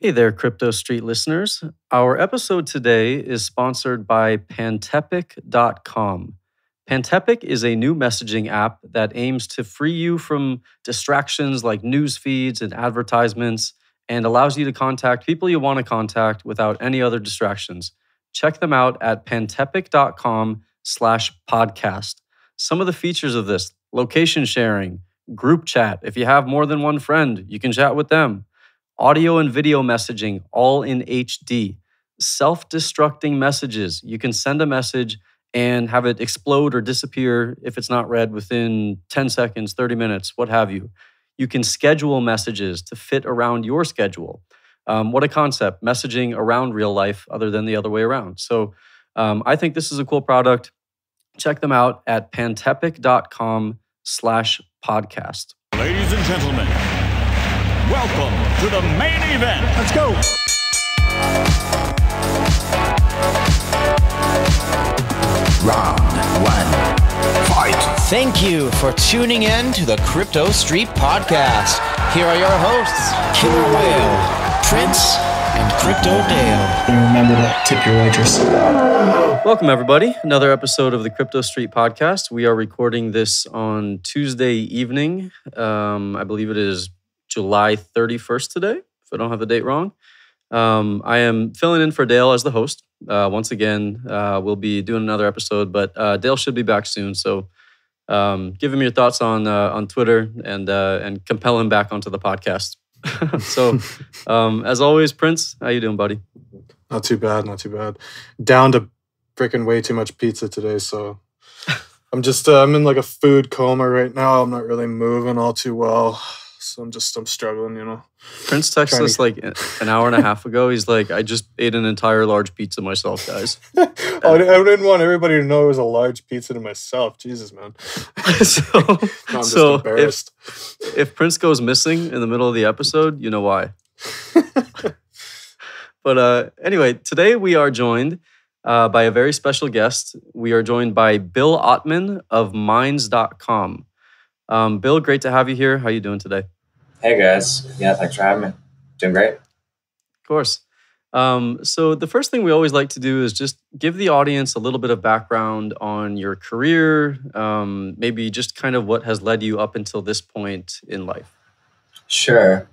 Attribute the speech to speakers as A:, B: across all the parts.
A: Hey there, Crypto Street listeners. Our episode today is sponsored by Pantepic.com. Pantepic is a new messaging app that aims to free you from distractions like news feeds and advertisements and allows you to contact people you want to contact without any other distractions. Check them out at pantepic.com/podcast. Some of the features of this: location sharing, group chat. If you have more than one friend, you can chat with them. Audio and video messaging, all in HD. Self-destructing messages. You can send a message and have it explode or disappear if it's not read within 10 seconds, 30 minutes, what have you. You can schedule messages to fit around your schedule. What a concept, messaging around real life other than the other way around. So I think this is a cool product. Check them out at pantepic.com/podcast.
B: Ladies and gentlemen, welcome to the main event.
C: Let's go.
D: Round one, fight.
E: Thank you for tuning in to the Crypto Street Podcast. Here are your hosts, Killer Whale, Prince, and Crypto Dale.
C: And remember to tip your waitress.
A: Welcome, everybody. Another episode of the Crypto Street Podcast. We are recording this on Tuesday evening. I believe it is July 31st today, if I don't have the date wrong. I am filling in for Dale as the host. Once again, we'll be doing another episode, but Dale should be back soon. So give him your thoughts on Twitter and compel him back onto the podcast. So as always, Prince, how you doing, buddy?
F: Not too bad, not too bad. Down to freaking way too much pizza today, so I'm in like a food coma right now. I'm not really moving all too well. So I'm struggling, you know.
A: Prince texted us like an hour and a half ago. He's like, I just ate an entire large pizza myself, guys.
F: I didn't want everybody to know it was a large pizza to myself. Jesus, man.
A: I'm just
F: embarrassed.
A: If Prince goes missing in the middle of the episode, you know why. But anyway, today we are joined by a very special guest. We are joined by Bill Ottman of Minds.com. Bill, great to have you here. How are you doing today?
G: Hey guys. Yeah, thanks for having me. Doing great.
A: Of course. So the first thing we always like to do is just give the audience a little bit of background on your career, maybe just kind of what has led you up until this point in life.
G: Sure.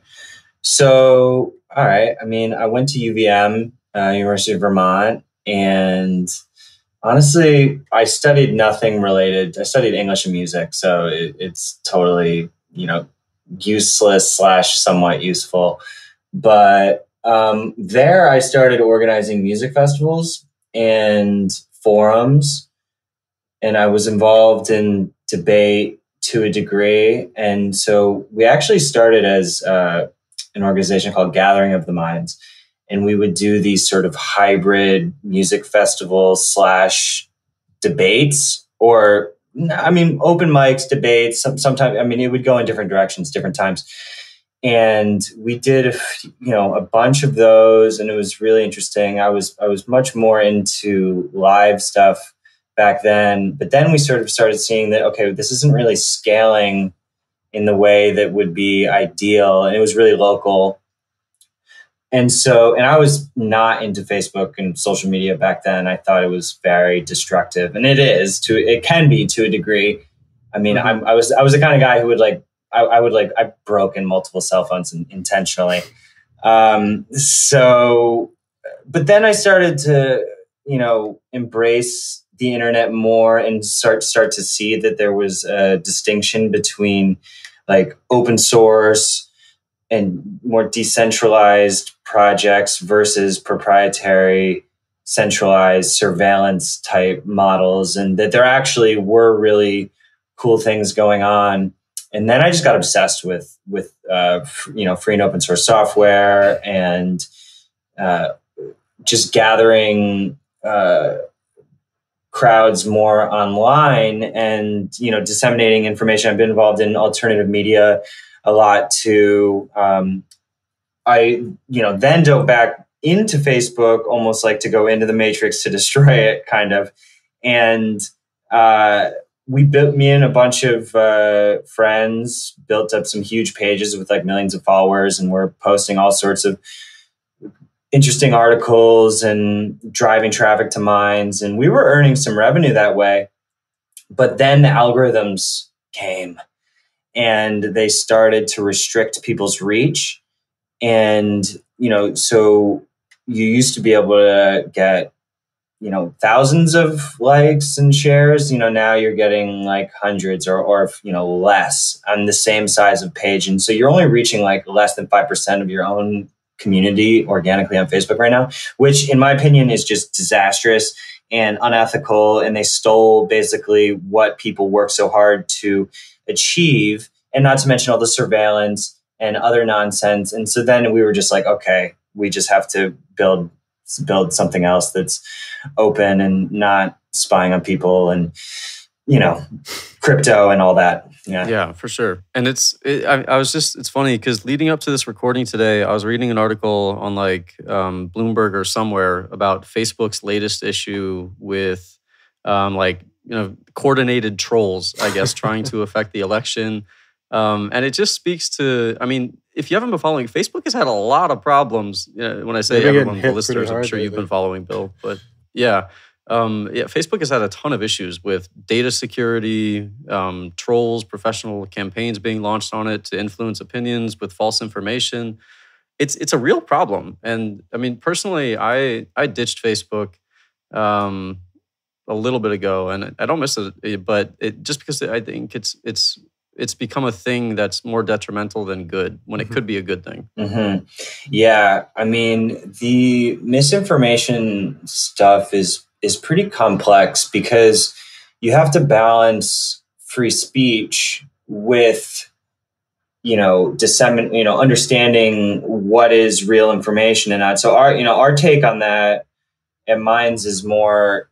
G: So, all right. I mean, I went to UVM, University of Vermont, and honestly, I studied nothing related. I studied English and music, so it's totally, useless / somewhat useful. But there I started organizing music festivals and forums, and I was involved in debate to a degree. And so we actually started as an organization called Gathering of the Minds. And we would do these sort of hybrid music festivals / debates, or open mics, debates. Sometimes, it would go in different directions, different times. And we did, a bunch of those, and it was really interesting. I was much more into live stuff back then, but then we sort of started seeing that, okay, this isn't really scaling in the way that would be ideal, and it was really local. And I was not into Facebook and social media back then. I thought it was very destructive, and it can be to a degree. I was the kind of guy who would I've broken multiple cell phones intentionally. But then I started to, embrace the internet more and start to see that there was a distinction between like open source and more decentralized projects versus proprietary, centralized surveillance type models, and that there actually were really cool things going on. And then I just got obsessed with free and open source software, and just gathering crowds more online and disseminating information. I've been involved in alternative media a lot too. I then dove back into Facebook, almost like to go into the matrix to destroy it, kind of. And me and a bunch of friends built up some huge pages with like millions of followers, and we're posting all sorts of interesting articles and driving traffic to mines. And we were earning some revenue that way. But then the algorithms came and they started to restrict people's reach. And, so you used to be able to get, thousands of likes and shares. Now you're getting like hundreds or less on the same size of page. And so you're only reaching like less than 5% of your own community organically on Facebook right now, which in my opinion is just disastrous and unethical. And they stole basically what people work so hard to achieve, and not to mention all the surveillance and other nonsense. And so then we were just like, okay, we just have to build something else that's open and not spying on people and, crypto and all that.
A: Yeah, for sure. And it's funny because leading up to this recording today, I was reading an article on Bloomberg or somewhere about Facebook's latest issue with coordinated trolls, I guess, trying to affect the election. And it just speaks to, if you haven't been following, Facebook has had a lot of problems. When I say everyone, the listeners, I'm sure you've been following, Bill. But Facebook has had a ton of issues with data security, trolls, professional campaigns being launched on it to influence opinions with false information. It's a real problem. And personally, I ditched Facebook a little bit ago, and I don't miss it, but just because I think it's become a thing that's more detrimental than good when it could be a good thing.
G: Mm-hmm. Yeah. The misinformation stuff is pretty complex because you have to balance free speech with, understanding what is real information and not. So our take on that at Minds is more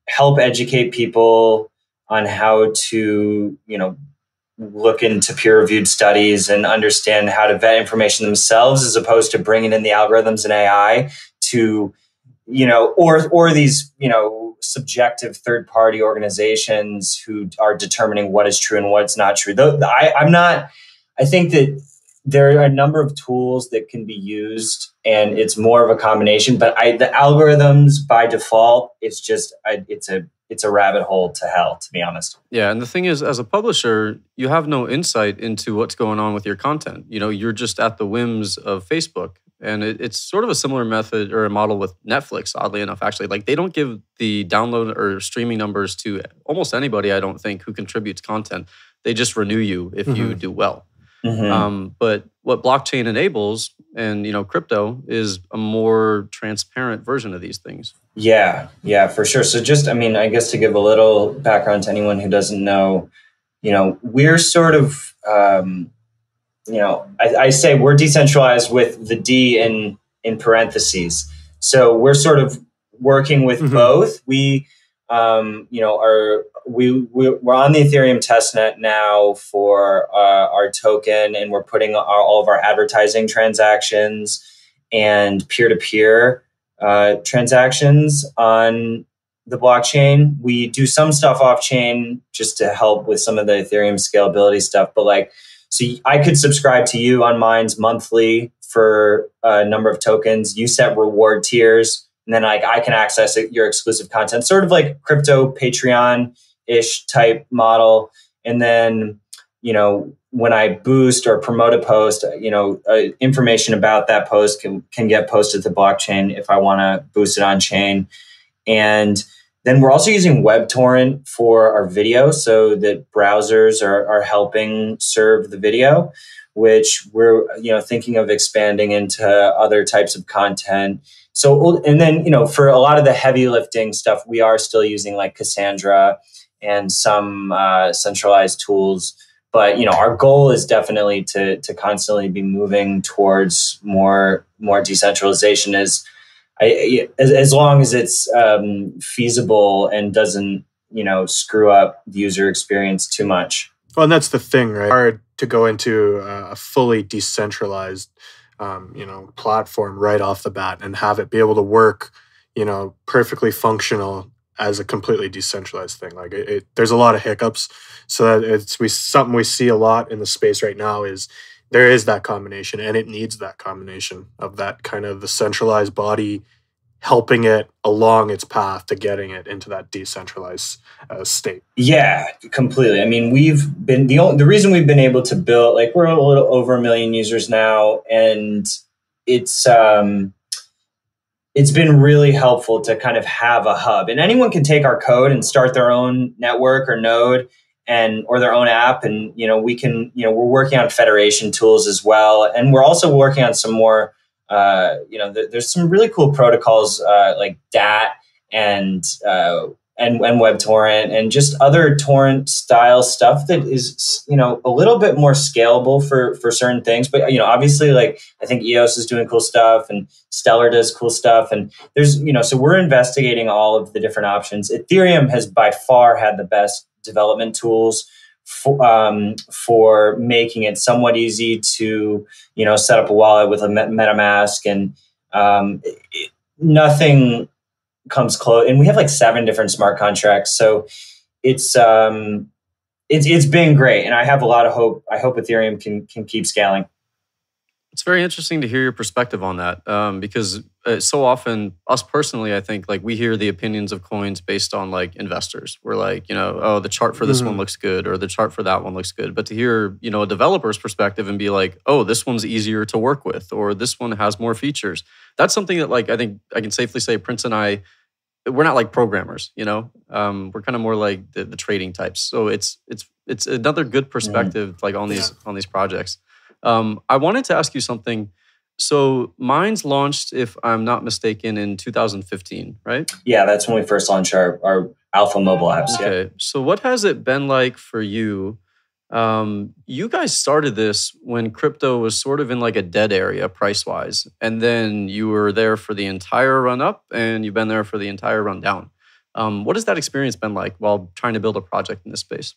G: help educate people on how to, look into peer-reviewed studies and understand how to vet information themselves, as opposed to bringing in the algorithms and AI to, or these, subjective third-party organizations who are determining what is true and what's not true. I think that there are a number of tools that can be used, and it's more of a combination. But the algorithms by default, it's a rabbit hole to hell, to be honest.
A: Yeah, and the thing is, as a publisher, you have no insight into what's going on with your content. You're just at the whims of Facebook. And it's sort of a similar method or a model with Netflix, oddly enough, actually. They don't give the download or streaming numbers to almost anybody, I don't think, who contributes content. They just renew you if you do well. Mm-hmm. But what blockchain enables and, crypto is a more transparent version of these things.
G: Yeah, for sure. So just, I guess to give a little background to anyone who doesn't know, we're sort of, I say we're decentralized with the D in parentheses. So we're sort of working with both. We, we're on the Ethereum testnet now for our token, and we're putting all of our advertising transactions and peer-to-peer transactions on the blockchain. We do some stuff off-chain just to help with some of the Ethereum scalability stuff. But so I could subscribe to you on Minds monthly for a number of tokens. You set reward tiers, and then I can access your exclusive content, sort of like crypto Patreon-ish type model. And then, when I boost or promote a post, information about that post can get posted to the blockchain if I want to boost it on chain. And then we're also using WebTorrent for our video, so that browsers are helping serve the video, which we're thinking of expanding into other types of content. So, and then for a lot of the heavy lifting stuff, we are still using Cassandra and some centralized tools. But our goal is definitely to constantly be moving towards more decentralization as long as it's feasible and doesn't screw up the user experience too much.
F: Well, and that's the thing, right? It's hard to go into a fully decentralized platform right off the bat and have it be able to work perfectly functional as a completely decentralized thing. There's a lot of hiccups. So that something we see a lot in the space right now is there is that combination, and it needs that combination of that kind of the centralized body helping it along its path to getting it into that decentralized state.
G: Yeah, completely. I mean, we've been the reason we've been able to build, like, we're a little over 1 million users now, and it's been really helpful to kind of have a hub, and anyone can take our code and start their own network or node or their own app. And, we can, we're working on federation tools as well. And we're also working on some more, there's some really cool protocols like DAT and WebTorrent and just other torrent style stuff that is, a little bit more scalable for certain things. But, obviously, like, I think EOS is doing cool stuff and Stellar does cool stuff. And there's, so we're investigating all of the different options. Ethereum has by far had the best development tools for making it somewhat easy to, set up a wallet with a MetaMask, and nothing comes close. And we have like 7 different smart contracts. So it's been great. And I have a lot of hope. I hope Ethereum can keep scaling.
A: It's very interesting to hear your perspective on that, because so often, us personally, I think, like, we hear the opinions of coins based on, like, investors. We're like, oh, the chart for this one looks good, or the chart for that one looks good. But to hear, a developer's perspective and be like, oh, this one's easier to work with, or this one has more features. That's something that, like, I think I can safely say Prince and I, we're not like programmers, we're kind of more like the trading types. So it's another good perspective, like, on these projects. I wanted to ask you something. So Minds launched, if I'm not mistaken, in 2015, right?
G: Yeah, that's when we first launched our alpha mobile apps.
A: Okay.
G: Yeah.
A: So what has it been like for you? You guys started this when crypto was sort of in like a dead area price-wise. And then you were there for the entire run up, and you've been there for the entire run down. What has that experience been like while trying to build a project in this space?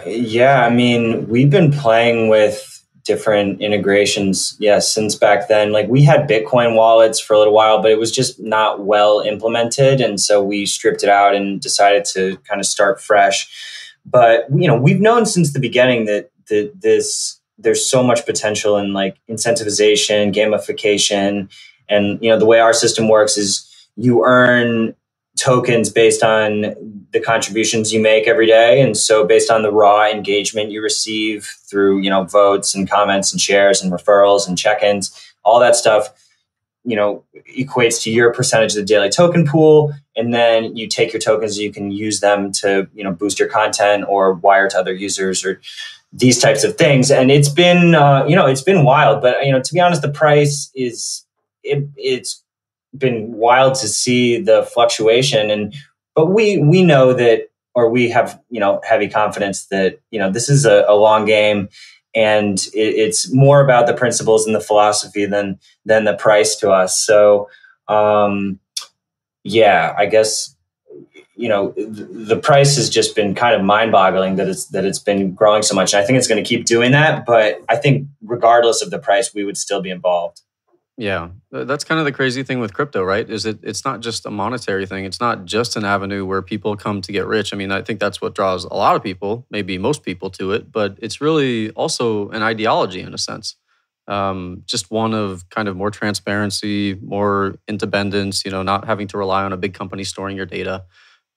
G: Yeah, I mean, we've been playing with different integrations, since back then. Like, we had Bitcoin wallets for a little while, but it was just not well implemented. And so we stripped it out and decided to kind of start fresh. But, we've known since the beginning that there's so much potential in, like, incentivization, gamification. And, the way our system works is you earn tokens based on the contributions you make every day. And so based on the raw engagement you receive through, votes and comments and shares and referrals and check-ins, all that stuff, equates to your percentage of the daily token pool. And then you take your tokens, you can use them to, boost your content or wire to other users or these types of things. And it's been, it's been wild, but, to be honest, the price it's been wild to see the fluctuation. But we know that, or we have, heavy confidence that, this is a long game, and it's more about the principles and the philosophy than the price to us. So, I guess, the price has just been kind of mind-boggling that it's been growing so much. And I think it's going to keep doing that. But I think regardless of the price, we would still be involved.
A: Yeah, that's kind of the crazy thing with crypto, right? Is it's not just a monetary thing. It's not just an avenue where people come to get rich. I mean, I think that's what draws a lot of people, maybe most people, to it. But it's really also an ideology in a sense. Just one of kind of more transparency, more independence, not having to rely on a big company storing your data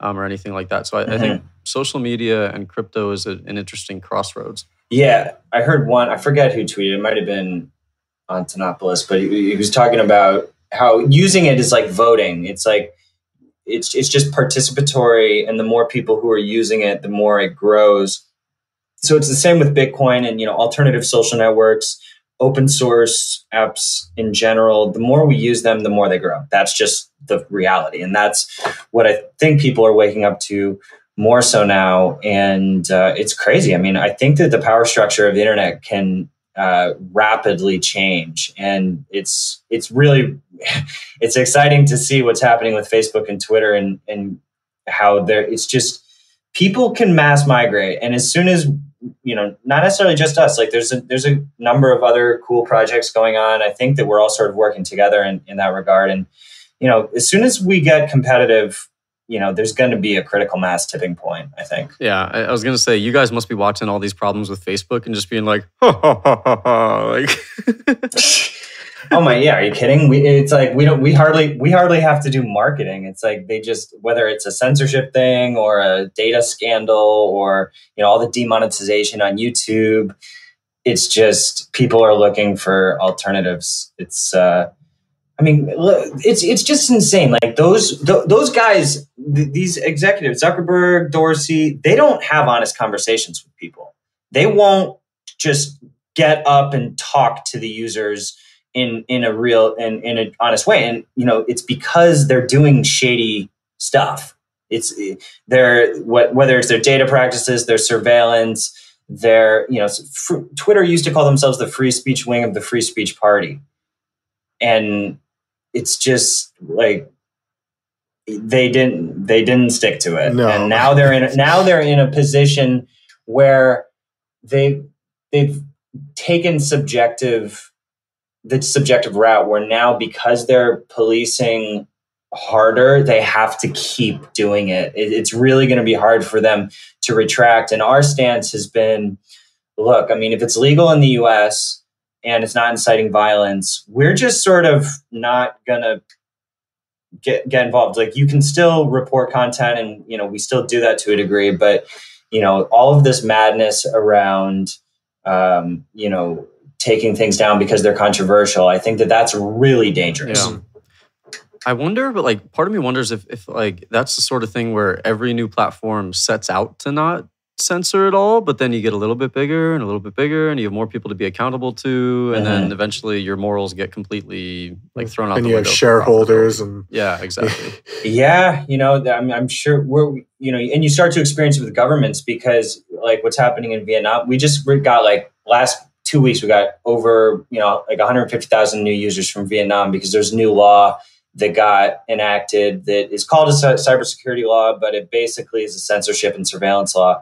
A: or anything like that. So I think social media and crypto is an interesting crossroads.
G: Yeah, I heard one, I forget who tweeted, it might have been on Tenopolis, but he was talking about how using it is like voting. It's like, it's just participatory, and the more people who are using it, the more it grows. So it's the same with Bitcoin and, alternative social networks, open source apps in general. The more we use them, the more they grow. That's just the reality. And that's what I think people are waking up to more so now. And it's crazy. I mean, I think that the power structure of the internet can rapidly change, and it's really it's exciting to see what's happening with Facebook and Twitter and how it's just people can mass migrate. And as soon as, not necessarily just us, like there's a number of other cool projects going on. I think that we're all sort of working together in that regard. And, as soon as we get competitive there's going to be a critical mass tipping point, I think.
A: Yeah, I was going to say, you guys must be watching all these problems with Facebook and just being like, ha, ha, ha, ha, ha. Like,
G: oh my, yeah, are you kidding? It's like we hardly have to do marketing. It's like they just, whether it's a censorship thing or a data scandal or all the demonetization on YouTube, it's just people are looking for alternatives. It's it's just insane. Like those guys, these executives, Zuckerberg, Dorsey, they don't have honest conversations with people. They won't just get up and talk to the users in a real and in an honest way. And it's because they're doing shady stuff. Whether it's their data practices, their surveillance, their Twitter used to call themselves the free speech wing of the free speech party, and it's just like they didn't stick to it. No. And now they're in a position where they've taken the subjective route, where now, because they're policing harder, they have to keep doing it. It's really going to be hard for them to retract. And our stance has been, look, I mean, if it's legal in the US and it's not inciting violence, we're just sort of not going to get involved. Like, you can still report content, and we still do that to a degree, but all of this madness around taking things down because they're controversial, I think that's really dangerous.
A: Yeah. I wonder, but like, part of me wonders if like that's the sort of thing where every new platform sets out to not censor it all, but then you get a little bit bigger and a little bit bigger, and you have more people to be accountable to, and then eventually your morals get completely like thrown out the window. And you have
F: shareholders and
A: yeah, exactly.
G: Yeah, I'm sure and you start to experience it with governments, because like what's happening in Vietnam, we got like last 2 weeks we got over like 150,000 new users from Vietnam, because there's a new law that got enacted that is called a cybersecurity law, but it basically is a censorship and surveillance law.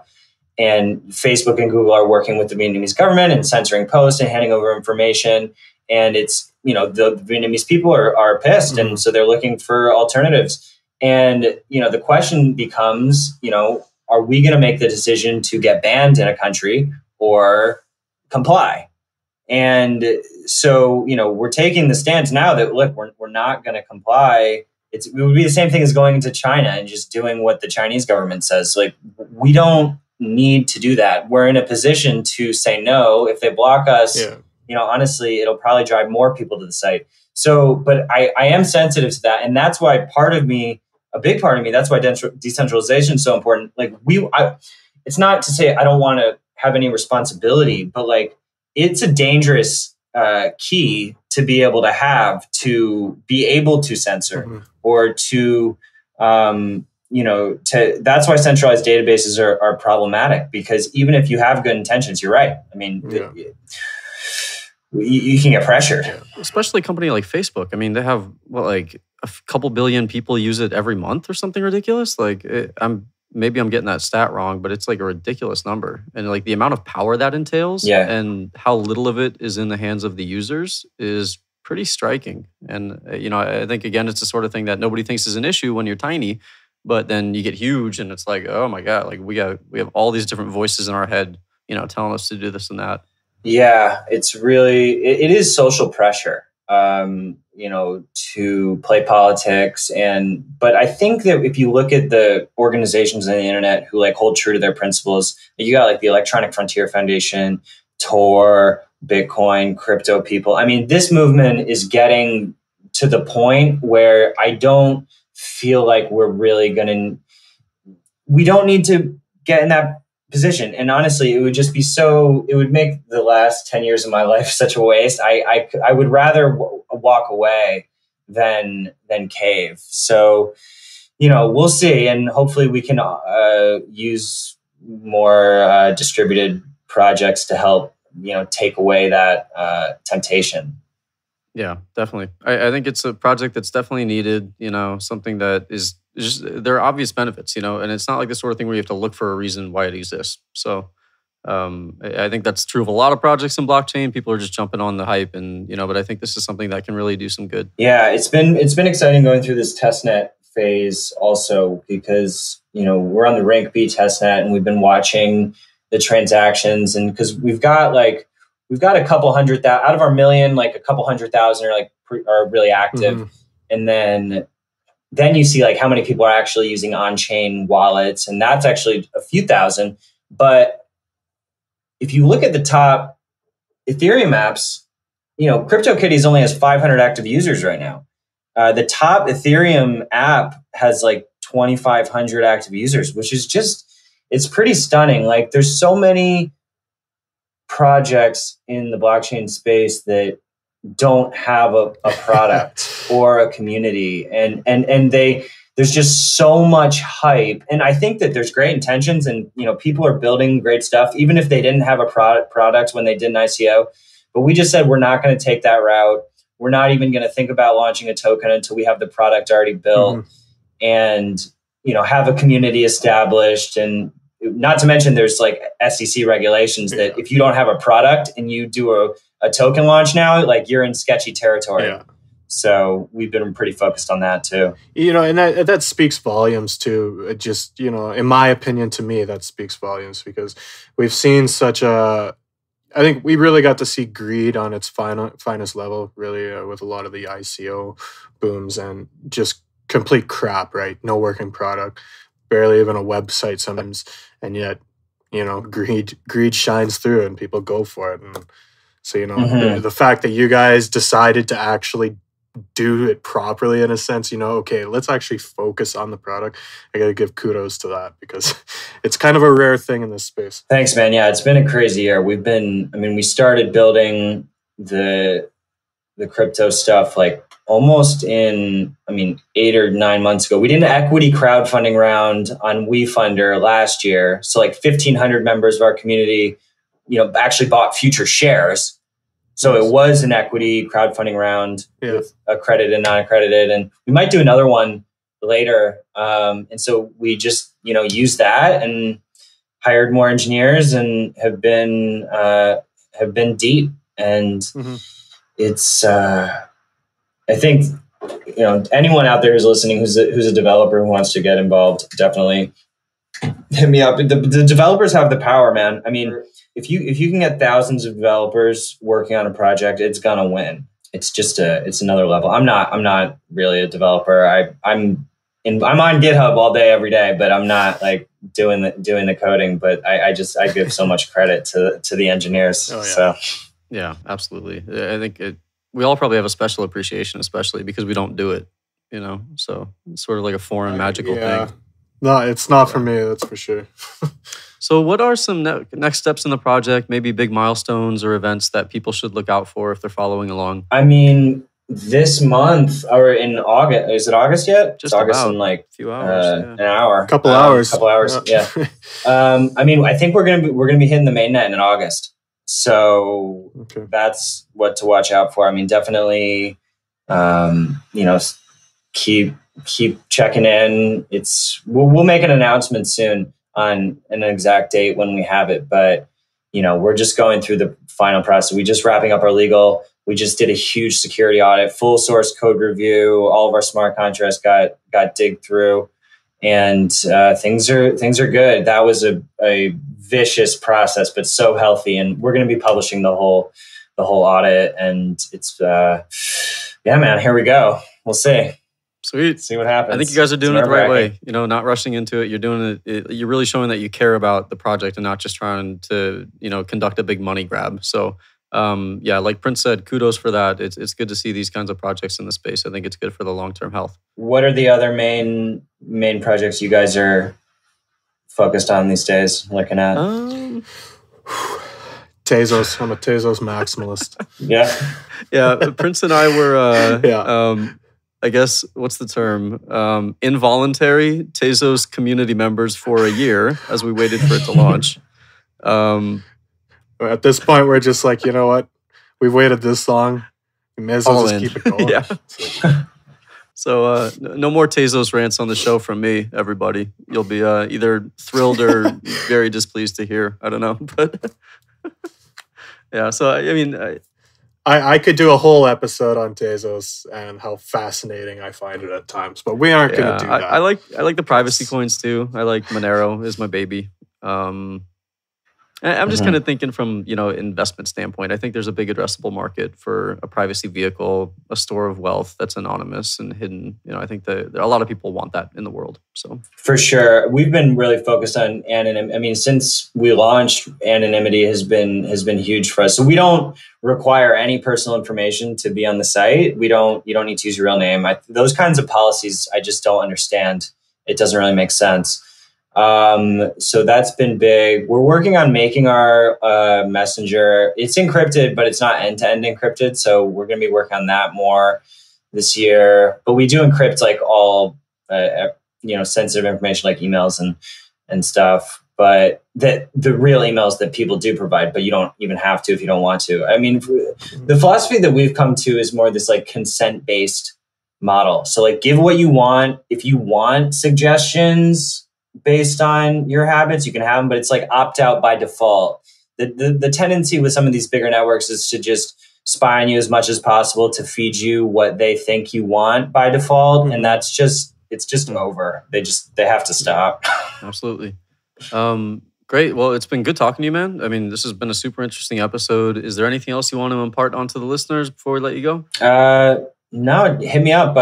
G: And Facebook and Google are working with the Vietnamese government and censoring posts and handing over information. And it's, the Vietnamese people are pissed. And so they're looking for alternatives. And, the question becomes, are we going to make the decision to get banned in a country or comply? And so, we're taking the stance now that, look, we're not going to comply. It would be the same thing as going into China and just doing what the Chinese government says. Like, we don't need to do that. We're in a position to say no. If they block us, honestly, it'll probably drive more people to the site. So, but I am sensitive to that. And that's why a big part of me, that's why decentralization is so important. Like it's not to say I don't want to have any responsibility, but like, it's a dangerous key to be able to have, to be able to censor or to, that's why centralized databases are problematic, because even if you have good intentions, you're right. I mean, you can get pressured.
A: Yeah. Especially a company like Facebook. I mean, they have like a couple billion people use it every month or something ridiculous. Like maybe I'm getting that stat wrong, but it's like a ridiculous number. And like the amount of power that entails and how little of it is in the hands of the users is pretty striking. And, I think, again, it's the sort of thing that nobody thinks is an issue when you're tiny, but then you get huge and it's like, oh my God, like we have all these different voices in our head, telling us to do this and that.
G: Yeah, it's really, it is social pressure, to play politics. But I think that if you look at the organizations on the internet who like hold true to their principles, you got like the Electronic Frontier Foundation, Tor, Bitcoin, crypto people. I mean, this movement is getting to the point where I don't feel like we don't need to get in that position. And honestly, it would just be it would make the last 10 years of my life such a waste. I would rather walk away than cave. So, we'll see. And hopefully we can use more distributed projects to help, take away that temptation.
A: Yeah, definitely. I think it's a project that's definitely needed, something that is just, there are obvious benefits, and it's not like the sort of thing where you have to look for a reason why it exists. So I think that's true of a lot of projects in blockchain. People are just jumping on the hype but I think this is something that can really do some good.
G: Yeah, it's been exciting going through this testnet phase also because, we're on the rank B testnet and we've been watching the transactions, and because we've got a couple hundred out of our million, like a couple 100,000 are really active.
F: Mhm.
G: And then you see like how many people are actually using on-chain wallets, and that's actually a few thousand. But if you look at the top Ethereum apps, CryptoKitties only has 500 active users right now. The top Ethereum app has like 2,500 active users, which is it's pretty stunning. Like there's so many projects in the blockchain space that don't have a product or a community, and there's just so much hype. And I think that there's great intentions, and people are building great stuff, even if they didn't have a product when they did an ICO. But we just said we're not going to take that route. We're not even going to think about launching a token until we have the product already built and have a community established. And not to mention there's like SEC regulations that if you don't have a product and you do a token launch now, like you're in sketchy territory. Yeah. So we've been pretty focused on that too.
F: And that speaks volumes too. It just, in my opinion, to me, that speaks volumes because we've seen I think we really got to see greed on its finest level, really, with a lot of the ICO booms and just complete crap, right? No working product, barely even a website sometimes, and yet, greed shines through and people go for it. And so, the fact that you guys decided to actually do it properly in a sense, okay, let's actually focus on the product. I got to give kudos to that because it's kind of a rare thing in this space.
G: Thanks, man. Yeah, it's been a crazy year. We started building the crypto stuff like almost in, 8 or 9 months ago. We did an equity crowdfunding round on WeFunder last year. So like 1,500 members of our community, actually bought future shares. So it was an equity crowdfunding round with accredited and non-accredited, and we might do another one later. And so we just, used that and hired more engineers and have been deep. And it's, I think, anyone out there who's listening, who's a developer who wants to get involved, definitely hit me up. The developers have the power, man. If you can get thousands of developers working on a project, it's gonna win. It's just it's another level. I'm not really a developer. I'm on GitHub all day, every day, but I'm not like doing the coding. But I give so much credit to the engineers.
A: Oh, yeah.
G: So
A: yeah, absolutely. I think we all probably have a special appreciation, especially because we don't do it. So it's sort of like a foreign magical thing.
F: No, it's not for me. That's for sure.
A: So what are some next steps in the project, maybe big milestones or events that people should look out for if they're following along?
G: This month or in August, is it August yet?
A: Just
G: it's August
A: about
G: in like
A: a few hours,
G: an hour.
F: Couple hours.
G: Yeah. I think we're gonna be hitting the mainnet in August. So that's what to watch out for. Definitely, keep checking in. We'll make an announcement soon on an exact date when we have it, but we're just going through the final process. We just wrapping up our legal. We just did a huge security audit, full source code review. All of our smart contracts got digged through, and things are good. That was a vicious process, but so healthy. And we're going to be publishing the whole audit, and it's man, here we go. We'll see.
A: Sweet.
G: See what happens.
A: I think you guys are doing it the right way. Not rushing into it. You're doing it. You're really showing that you care about the project and not just trying to, conduct a big money grab. So, like Prince said, kudos for that. It's good to see these kinds of projects in the space. I think it's good for the long-term health.
G: What are the other main projects you guys are focused on these days? Looking at
F: Tezos. I'm a Tezos maximalist.
G: Yeah.
A: Prince and I were. I guess, what's the term? Involuntary Tezos community members for a year as we waited for it to launch.
F: At this point, we're just like, you know what? We've waited this long. We may as well just keep it going.
A: Yeah. So no more Tezos rants on the show from me, everybody. You'll be either thrilled or very displeased to hear. I don't know. But yeah, so
F: I could do a whole episode on Tezos and how fascinating I find it at times, but we aren't going to do that.
A: I like the privacy coins too. I like Monero is my baby. I'm just kind of thinking from, investment standpoint. I think there's a big addressable market for a privacy vehicle, a store of wealth that's anonymous and hidden. I think that a lot of people want that in the world. So
G: for sure, we've been really focused on anonymity. I mean, since we launched, anonymity has been huge for us. So we don't require any personal information to be on the site. You don't need to use your real name. Those kinds of policies, I just don't understand. It doesn't really make sense. So that's been big. We're working on making our messenger. It's encrypted, but it's not end-to-end encrypted. So we're going to be working on that more this year. But we do encrypt like all, sensitive information like emails and stuff. But the real emails that people do provide, but you don't even have to if you don't want to. I mean, the philosophy that we've come to is more this like consent-based model. So like give what you want. If you want suggestions based on your habits, you can have them, but it's like opt out by default. The tendency with some of these bigger networks is to just spy on you as much as possible to feed you what they think you want by default. And it's just over. They have to stop.
A: Absolutely. Great. Well, it's been good talking to you, man. I mean, this has been a super interesting episode. Is there anything else you want to impart onto the listeners before we let you go?
G: No, hit me up.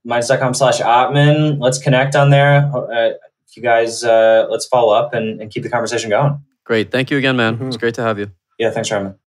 G: Minds.com/Ottman. Let's connect on there. You guys, let's follow up and keep the conversation going.
A: Great. Thank you again, man. It's great to have you.
G: Yeah, thanks for having me.